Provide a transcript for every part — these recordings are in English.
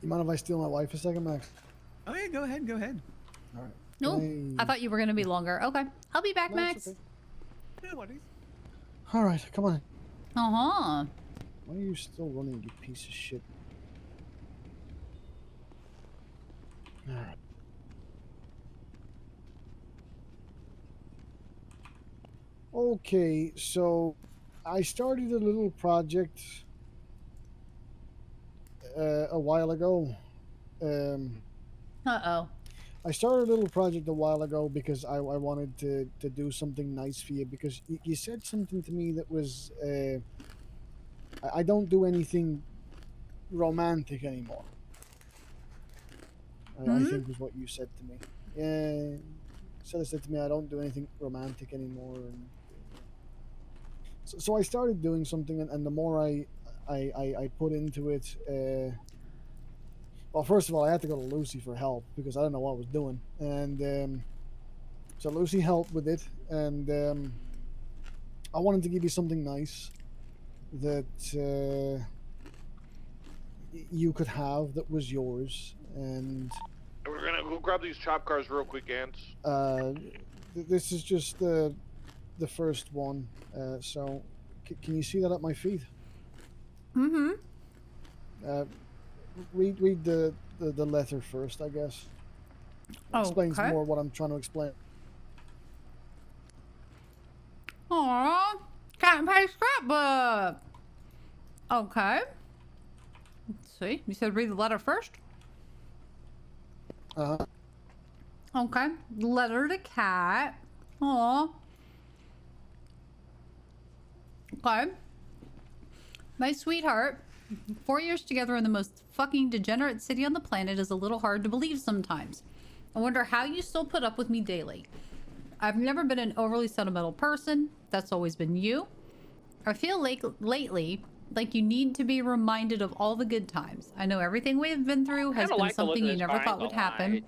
You mind if I steal my wife a second, Max? Oh yeah, go ahead, go ahead. All right. No, I thought you were gonna be longer. Okay, I'll be back, No, Max. okay. No worries. All right, come on. Uh-huh. Why are you still running, you piece of shit? All right. Okay, so I started a little project a while ago. Uh-oh. I started a little project a while ago because I wanted to do something nice for you because you said something to me that was I don't do anything romantic anymore. I think was what you said to me. Yeah, said to me I don't do anything romantic anymore, and so I started doing something, and the more I put into it. Well, first of all, I had to go to Lucy for help because I don't know what I was doing, and so Lucy helped with it, and I wanted to give you something nice that you could have that was yours, and we're gonna go grab these chop cars real quick, Ants. This is just the first one. So, can you see that at my feet? Mm-hmm. Read the letter first, I guess. Explains more what I'm trying to explain. Aww, Cat and Paddy scrapbook. Okay. Let's see. You said read the letter first? Uh-huh. Okay. Letter to Cat. Aw. Okay. My sweetheart, 4 years together in the most fucking degenerate city on the planet is a little hard to believe sometimes. I wonder how you still put up with me daily. I've never been an overly sentimental person. That's always been you. I feel like lately like you need to be reminded of all the good times. I know everything we've been through has been something you never thought would happen.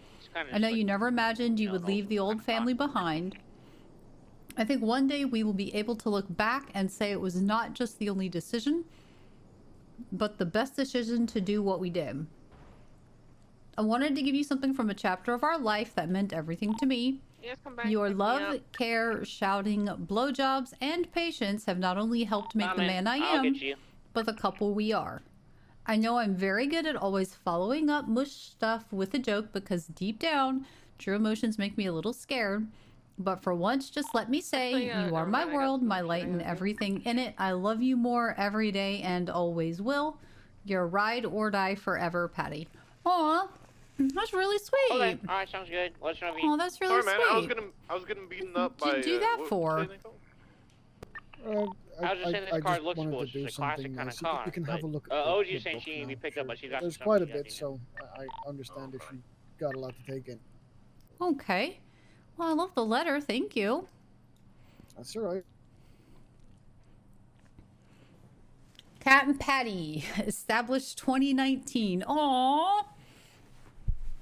I know you never imagined you would leave the old family behind. I think one day we will be able to look back and say it was not just the only decision, but the best decision to do what we did. I wanted to give you something from a chapter of our life that meant everything to me. Yes, come back. Your love, care, shouting, blowjobs, and patience have not only helped make the man I am, but the couple we are. I know I'm very good at always following up mush stuff with a joke because deep down, true emotions make me a little scared. But for once, just let me say, you are my world, my light, and everything in it. I love you more every day and always will. Your ride or die forever, Paddy. Aw, that's really sweet. Okay, alright, sounds good. What's your Oh, that's really Sorry, sweet. man, I was getting beaten up by. What'd you do that for? I was just saying this car looks cool. It's a classic kind of car. You can have a look at OG's saying she needs to be picked up, but she's got There's quite a bit, so I understand if you got a lot to take in. Okay. Well, I love the letter. Thank you. That's all right. Cat and Paddy, established 2019. Aww.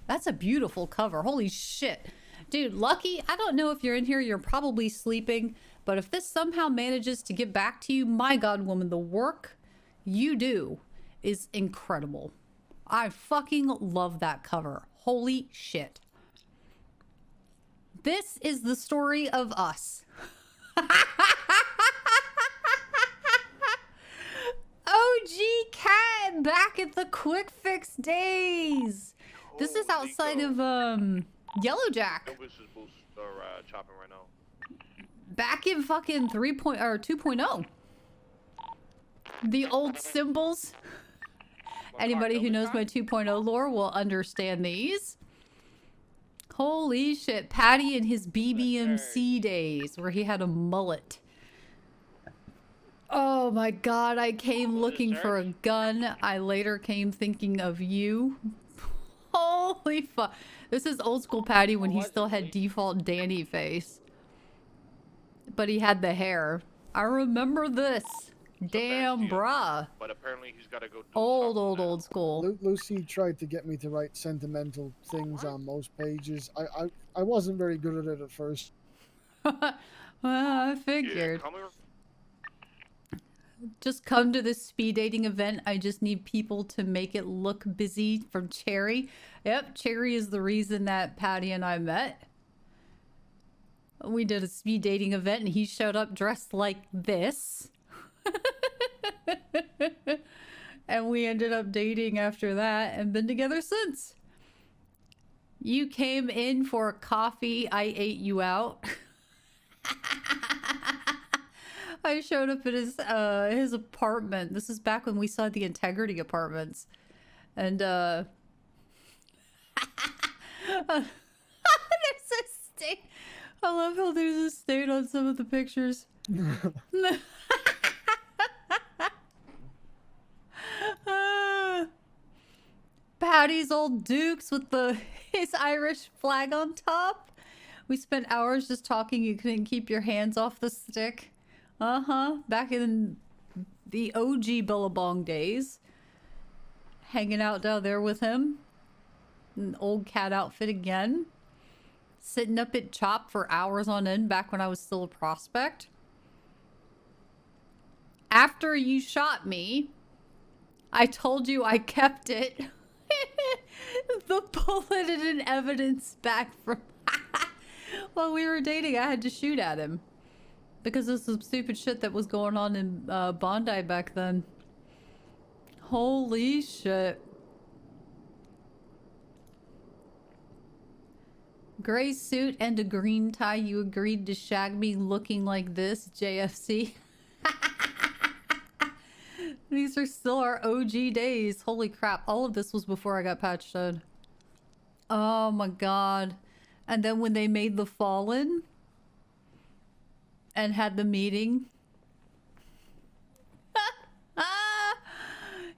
That's a beautiful cover. Holy shit. Dude, Lucky, I don't know if you're in here. You're probably sleeping. But if this somehow manages to get back to you, my God, woman, the work you do is incredible. I fucking love that cover. Holy shit. This is the story of us. OG Cat back at the Quick Fix days. This is outside of Yellowjack. Chopping right now. Back in fucking 2.0. The old symbols. Anybody who knows my 2.0 lore will understand these. Holy shit. Paddy in his BBMC days where he had a mullet. Oh my God, I came looking for a gun. I later came thinking of you. Holy fuck. This is old school Paddy when he still had default Danny face. But he had the hair. I remember this. Damn, bruh. But apparently he's got to go do old school. Lucy tried to get me to write sentimental things on most pages. I wasn't very good at it at first. Well, I figured. Yeah, just come to this speed dating event. I just need people to make it look busy from Cherry. Yep, Cherry is the reason that Paddy and I met. We did a speed dating event and he showed up dressed like this. And we ended up dating after that and been together since. You came in for a coffee, I ate you out. I showed up at his apartment. This is back when we saw the Integrity Apartments. And there's a stain. I love how there's a stain on some of the pictures. Paddy's old Dukes with his Irish flag on top. We spent hours just talking. You couldn't keep your hands off the stick. Back in the OG Billabong days. Hanging out down there with him. An old cat outfit again. Sitting up at Chop for hours on end back when I was still a prospect. After you shot me, I told you I kept it. The bullet and an evidence back from while we were dating. I had to shoot at him because of some stupid shit that was going on in Bondi back then. Holy shit. Gray suit and a green tie. You agreed to shag me looking like this, JFC. These are still our OG days. Holy crap. All of this was before I got patched in. Oh my god. And then when they made the Fallen and had the meeting.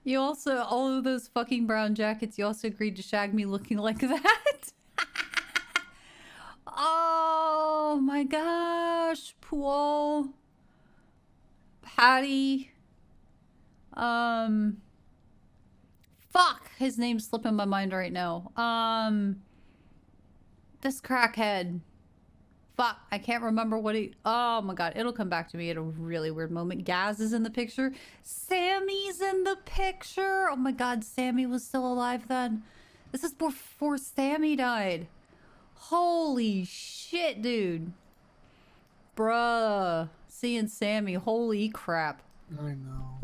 You also, all of those fucking brown jackets, you also agreed to shag me looking like that. Oh my gosh. Paul. Paddy. Fuck, his name's slipping my mind right now. This crackhead. Fuck, I can't remember what he... Oh my god, it'll come back to me at a really weird moment. Gaz is in the picture. Sammy's in the picture. Oh my god, Sammy was still alive then. This is before Sammy died. Holy shit, dude. Bruh. Seeing Sammy, holy crap. I know.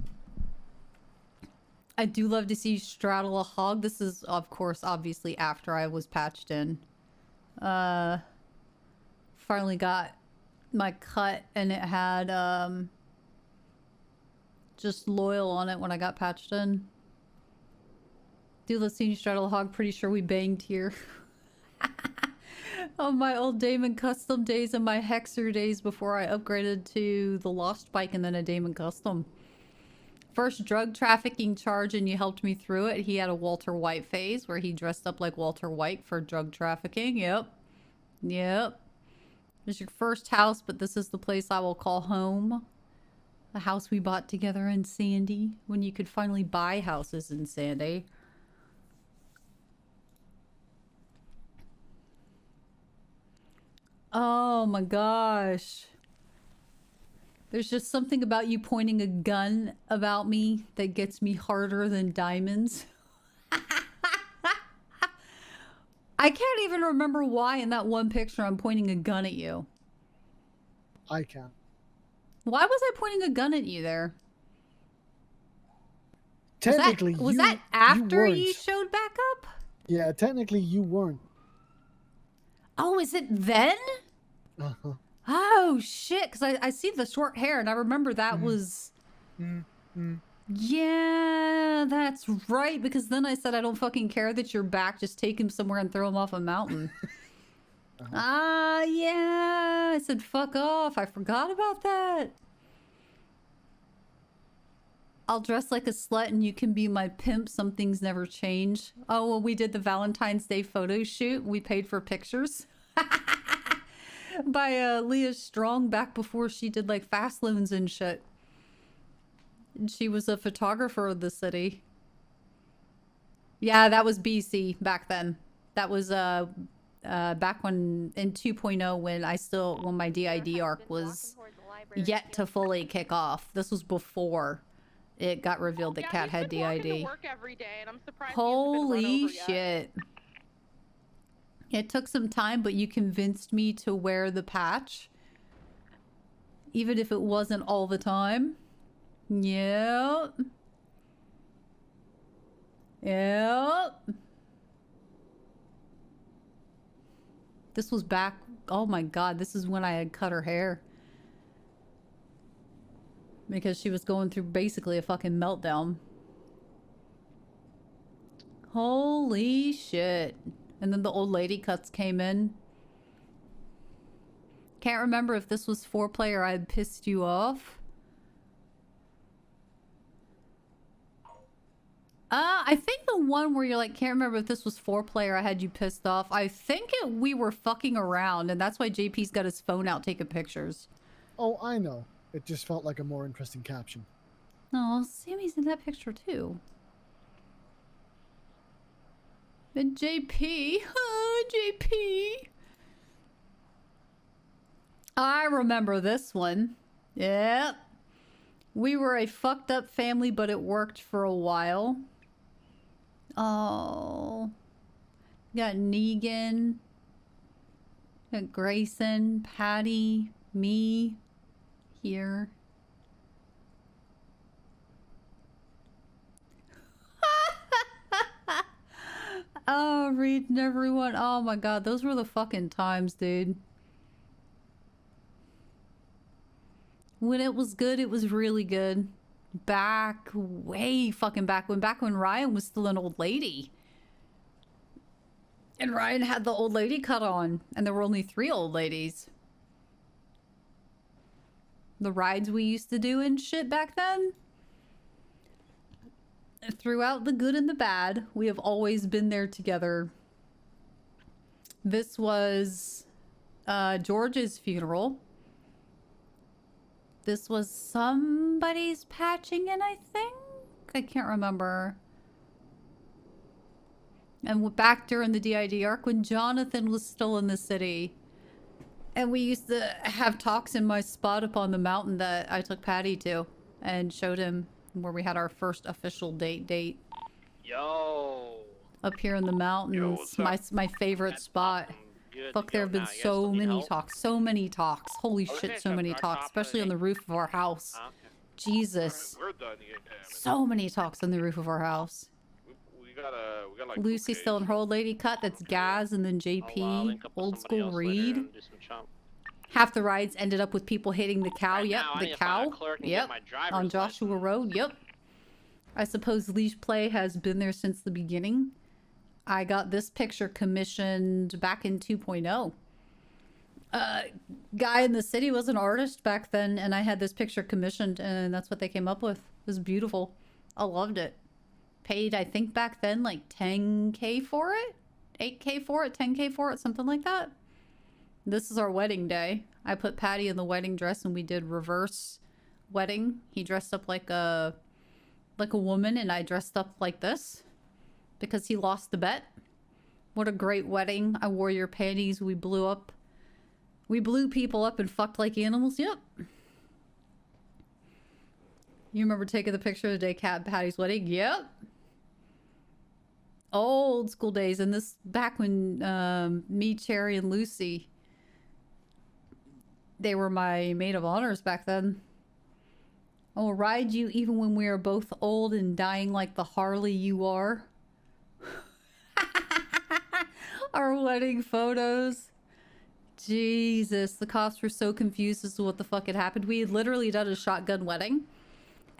I do love to see you straddle a hog. This is, of course, obviously after I was patched in. Finally got my cut and it had, just loyal on it when I got patched in. Do love seeing you straddle a hog. Pretty sure we banged here. Oh, my old Damon Custom days and my Hexer days before I upgraded to the Lost Bike and then a Damon Custom. First drug trafficking charge and you helped me through it. He had a Walter White phase where he dressed up like Walter White for drug trafficking. Yep. Yep. This is your first house, but this is the place I will call home. The house we bought together in Sandy when you could finally buy houses in Sandy. Oh my gosh. There's just something about you pointing a gun about me that gets me harder than diamonds. I can't even remember why in that one picture I'm pointing a gun at you. I can. Why was I pointing a gun at you there? Technically, was that after weren't. you showed back up? Yeah, technically you weren't. Oh, is it then? Uh-huh. Oh, shit. Because I see the short hair, and I remember that was... Yeah, that's right. Because then I said, I don't fucking care that you're back. Just take him somewhere and throw him off a mountain. Yeah. I said, fuck off. I forgot about that. I'll dress like a slut and you can be my pimp. Some things never change. Oh, well, we did the Valentine's Day photo shoot. We paid for pictures. By Leah Strong back before she did like fast loans and shit. And she was a photographer of the city. Yeah, that was BC back then. That was back when in 2.0 when my DID arc was yet to fully kick off. This was before it got revealed that Cat had DID. Holy shit. It took some time, but you convinced me to wear the patch. Even if it wasn't all the time. Yep. Yep. This was back... Oh my god, this is when I had cut her hair. Because she was going through basically a fucking meltdown. Holy shit. And then the old lady cuts came in. Can't remember if this was foreplay or I had pissed you off. I think the one where you're like, can't remember if this was foreplay or I had you pissed off. I think we were fucking around, and that's why JP's got his phone out taking pictures. Oh, I know. It just felt like a more interesting caption. Oh, Sammy's in that picture too. And JP. Oh, JP. I remember this one. Yep. We were a fucked up family, but it worked for a while. Oh. Got Negan. Got Grayson, Paddy, me. Here. Oh, reading everyone. Oh my god, those were the fucking times, dude. When it was good, it was really good. Back, way fucking back when Ryan was still an old lady. And Ryan had the old lady cut on, and there were only 3 old ladies. The rides we used to do and shit back then. Throughout the good and the bad, we have always been there together. This was George's funeral. This was somebody's patching in, I think? I can't remember. And back during the DID arc when Jonathan was still in the city. And we used to have talks in my spot up on the mountain that I took Paddy to. And showed him where we had our first official date. Yo. Up here in the mountains. Yo, my favorite spot. Fuck, there have been so many talks. Holy shit, so many talks. Especially on the roof of our house. Jesus. So many talks on the roof of our house. We got like Lucy still in her old lady cut. That's Gaz and then JP. Old school Reed. Half the rides ended up with people hitting the cow. Yep, the cow. Yep, on Joshua Road. Yep. I suppose Leash Play has been there since the beginning. I got this picture commissioned back in 2.0. Guy in the city was an artist back then, and I had this picture commissioned, and that's what they came up with. It was beautiful. I loved it. Paid, I think back then, like 10K for it? 8K for it? 10K for it? Something like that. This is our wedding day. I put Paddy in the wedding dress, and we did reverse wedding. He dressed up like a woman, and I dressed up like this. Because he lost the bet. What a great wedding. I wore your panties. We blew people up and fucked like animals. Yep. You remember taking the picture of the day Cat Paddy's wedding? Yep. Old school days. And this back when me, Cherry, and Lucy, they were my maid of honors back then. I will ride you even when we are both old and dying like the Harley you are. Our wedding photos. Jesus, the cops were so confused as to what the fuck had happened. We had literally done a shotgun wedding.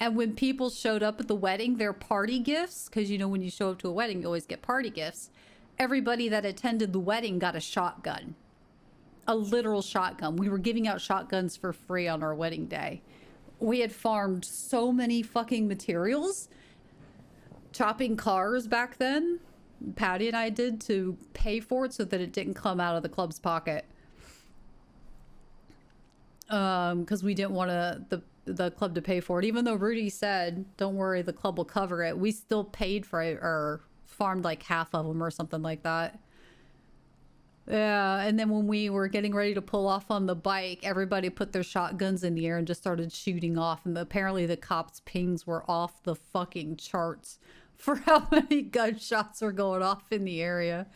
And when people showed up at the wedding, their party gifts, because you know when you show up to a wedding, you always get party gifts. Everybody that attended the wedding got a shotgun. A literal shotgun. We were giving out shotguns for free on our wedding day. We had farmed so many fucking materials. Chopping cars back then. Paddy and I did to pay for it so that it didn't come out of the club's pocket. Because we didn't want the club to pay for it. Even though Rudy said, don't worry, the club will cover it. We still paid for it, or farmed like half of them or something like that. Yeah, and then when we were getting ready to pull off on the bike, everybody put their shotguns in the air and just started shooting off. And apparently the cops' pings were off the fucking charts for how many gunshots were going off in the area.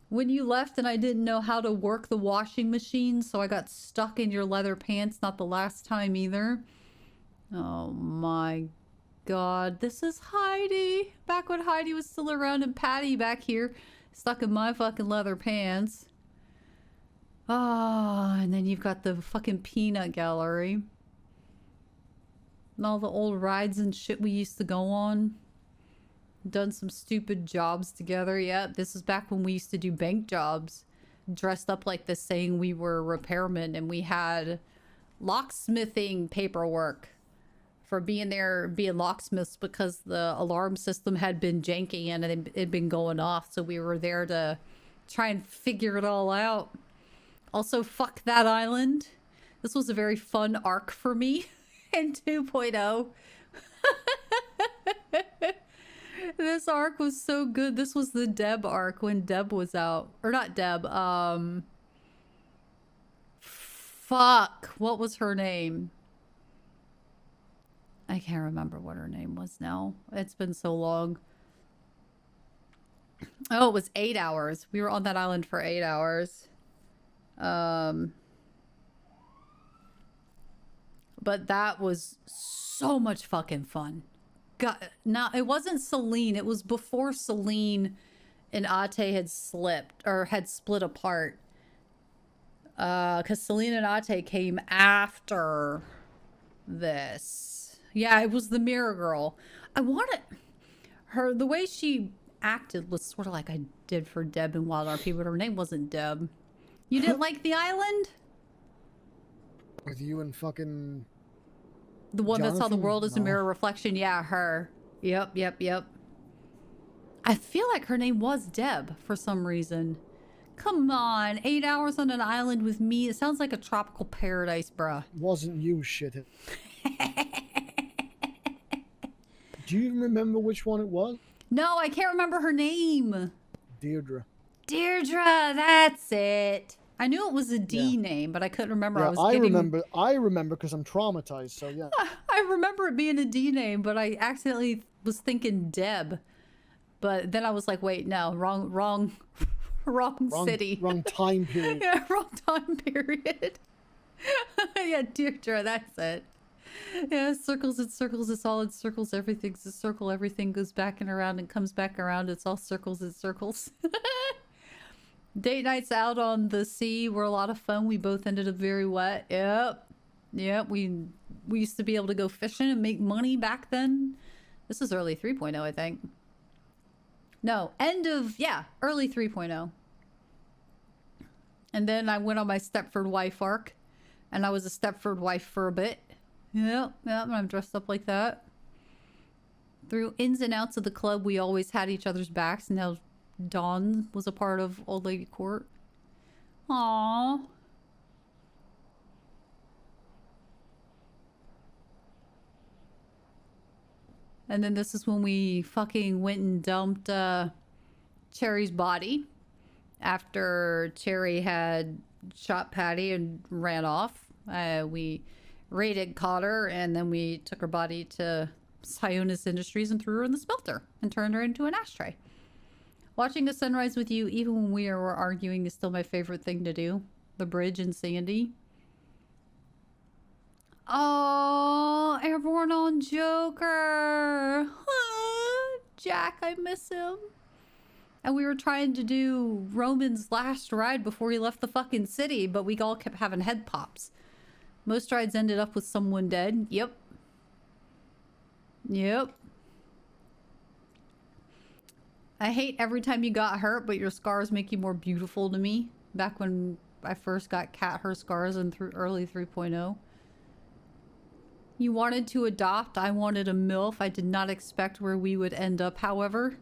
When you left and I didn't know how to work the washing machine, so I got stuck in your leather pants. Not the last time either. Oh my God. This is Heidi. Back when Heidi was still around, and Paddy back here. Stuck in my fucking leather pants. Ah, and then you've got the fucking peanut gallery. And all the old rides and shit we used to go on. Done some stupid jobs together. Yeah, this is back when we used to do bank jobs. Dressed up like this saying we were repairmen, and we had locksmithing paperwork for being there, being locksmiths, because the alarm system had been janky and it had been going off. So we were there to try and figure it all out. Also, fuck that island. This was a very fun arc for me in 2.0. This arc was so good. This was the Deb arc when Deb was out. Or not Deb, fuck. What was her name? I can't remember what her name was now. It's been so long. Oh, it was 8 hours. We were on that island for 8 hours. But that was so much fucking fun. God, now it wasn't Celine. It was before Celine and Ate had slipped or had split apart. Because Celine and Ate came after this. Yeah, it was the Mirror Girl. I wanted her, the way she acted was sort of like I did for Deb in Wild RP, but her name wasn't Deb. You didn't like the island? With you and fucking... The one Jonathan? that saw the world as a No. mirror reflection? Yeah, her. Yep. I feel like her name was Deb for some reason. Come on, 8 hours on an island with me. It sounds like a tropical paradise, bruh. Wasn't you, shit. Do you even remember which one it was? No, I can't remember her name. Deirdre. Deirdre, that's it. I knew it was a D name, but I couldn't remember. Yeah, I remember because I'm traumatized, so yeah. I remember it being a D name, but I accidentally was thinking Deb. But then I was like, wait, no, wrong city. Wrong time period. Yeah, wrong time period. Yeah, Deirdre, that's it. Yeah, circles and circles, it's all in circles, everything's a circle, everything goes back and around and comes back around, it's all circles and circles. Date nights out on the sea were a lot of fun. We both ended up very wet. Yep, we used to be able to go fishing and make money back then. This is early 3.0, I think. No, early 3.0. And then I went on my Stepford wife arc, and I was a Stepford wife for a bit. Yep, and I'm dressed up like that. Through ins and outs of the club, we always had each other's backs, and now Dawn was a part of Old Lady Court. Aww. And then this is when we fucking went and dumped Cherry's body after Cherry had shot Paddy and ran off. We raided, caught her, and then we took her body to Sionis Industries and threw her in the smelter and turned her into an ashtray. Watching a sunrise with you, even when we were arguing, is still my favorite thing to do. The bridge and Sandy. Oh, Airborne on Joker. Jack, I miss him. And we were trying to do Roman's last ride before he left the fucking city, but we all kept having head pops. Most rides ended up with someone dead. Yep. I hate every time you got hurt, but your scars make you more beautiful to me. Back when I first got her scars in early 3.0. You wanted to adopt. I wanted a MILF. I did not expect where we would end up, however.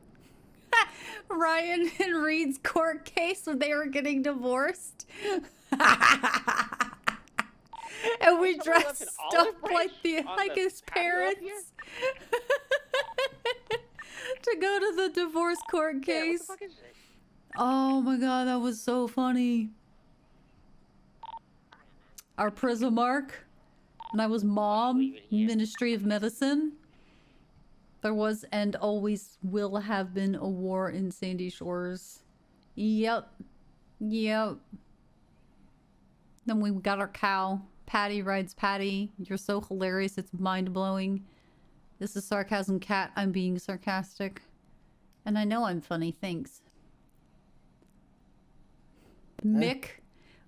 Ryan and Reed's court case when they were getting divorced. And we dressed up like his parents to go to the divorce court case. What the fuck is it? Oh my god, that was so funny. Our Prismark, and I was mom, Ministry of Medicine. There was and always will have been a war in Sandy Shores. Yep. Yep. Then we got our cow. Paddy rides Paddy. You're so hilarious, it's mind-blowing. This is sarcasm, cat. I'm being sarcastic. And I know I'm funny, thanks. Mick,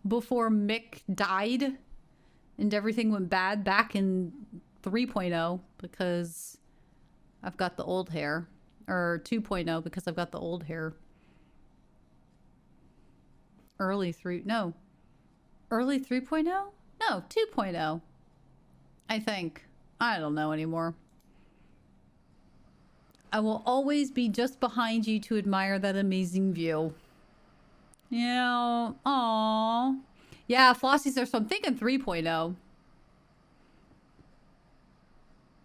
before Mick died and everything went bad back in 3.0 because I've got the old hair. Or 2.0 because I've got the old hair. Early 3.0? No, 2.0? I think. I don't know anymore. I will always be just behind you to admire that amazing view. Yeah. Aww. Yeah, Flossie's there, so I'm thinking 3.0.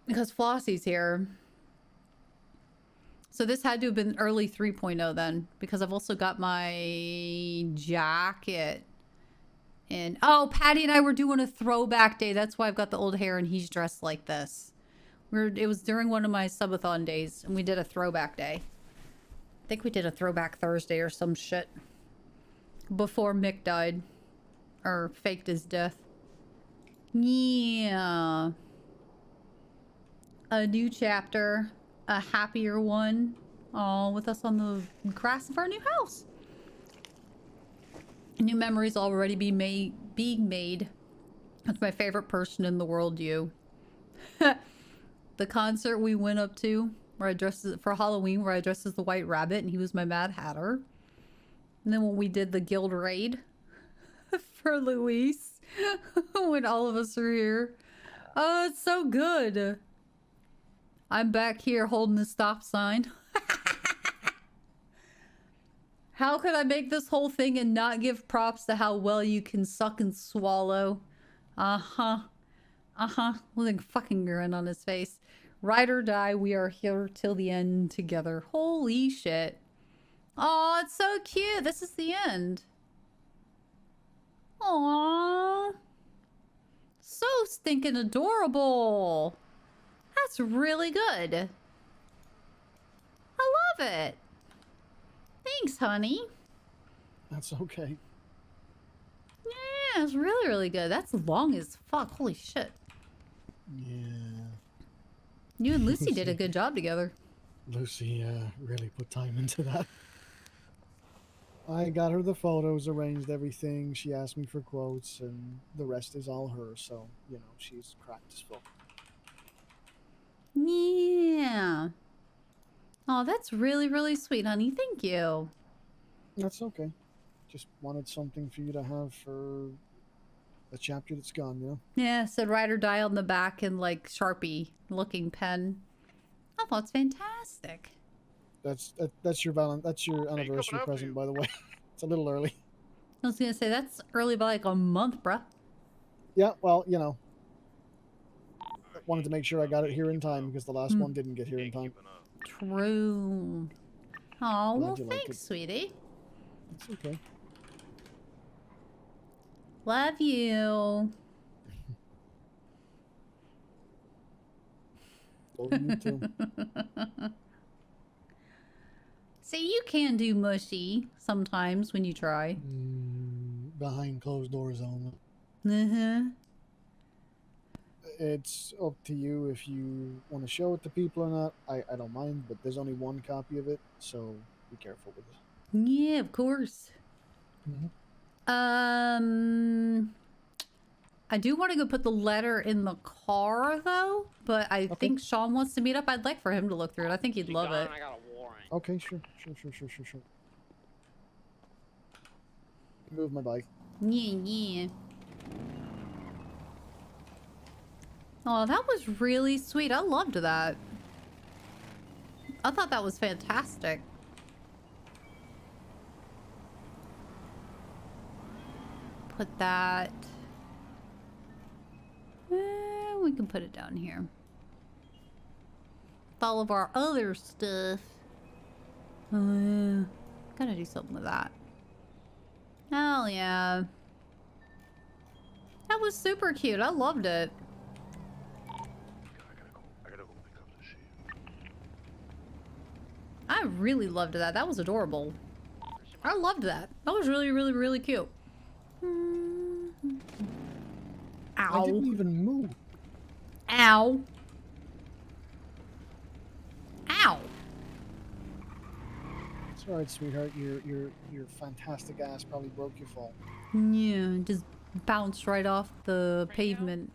Because Flossie's here. So this had to have been early 3.0 then. Because I've also got my jacket. And oh, Paddy and I were doing a throwback day. That's why I've got the old hair and he's dressed like this. It was during one of my subathon days and we did a throwback day. I think we did a throwback Thursday or some shit. Before Mick died. Or faked his death. Yeah. A new chapter. A happier one. All with us on the grass of our new house. New memories already being made. That's my favorite person in the world, you. The concert we went up to, where I dressed for Halloween, where I dressed as the White Rabbit, and he was my Mad Hatter. And then when we did the Guild Raid for Luis, when all of us are here. Oh, it's so good. I'm back here holding the stop sign. How could I make this whole thing and not give props to how well you can suck and swallow? Uh-huh. Uh-huh. With a fucking grin on his face. Ride or die, we are here till the end together. Holy shit. Oh, it's so cute. This is the end. Aww. So stinking adorable. That's really good. I love it. Thanks, honey. That's okay. Yeah, it's really, really good. That's long as fuck. Holy shit. Yeah. You and Lucy did a good job together. Lucy really put time into that. I got her the photos, arranged everything. She asked me for quotes, and the rest is all her. So, you know, she's cracked as fuck. Yeah. Oh, that's really, really sweet, honey. Thank you. That's okay. Just wanted something for you to have for a chapter that's gone, you know? Yeah, it said ride or die on the back in like Sharpie looking pen. I thought it's fantastic. That's your anniversary present, by the way. It's a little early. I was gonna say that's early by like a month, bruh. Yeah, well, you know. I wanted to make sure I got it here in time because the last one didn't get here in time. True. Oh, well, Like thanks, sweetie. It's okay. Love you. Love you too. See, you can do mushy sometimes when you try. Behind closed doors only. Uh-huh. It's up to you if you want to show it to people or not. I don't mind, but there's only one copy of it, so be careful with it. Yeah, of course. I do want to go put the letter in the car, though, but I think Sean wants to meet up. I'd like for him to look through it. I think he'd love it. I got a warrant. Okay, sure. Move my bike. Yeah. Oh, that was really sweet. I loved that. I thought that was fantastic. Put that... we can put it down here. With all of our other stuff. Gotta do something with that. Hell yeah. That was super cute. I loved it. I gotta go pick up the shit. I really loved that. That was adorable. I loved that. That was really, really, really cute. Ow. I didn't even move. Ow. Ow. It's alright, sweetheart. Your fantastic ass probably broke your fall. Yeah, just bounced right off the pavement.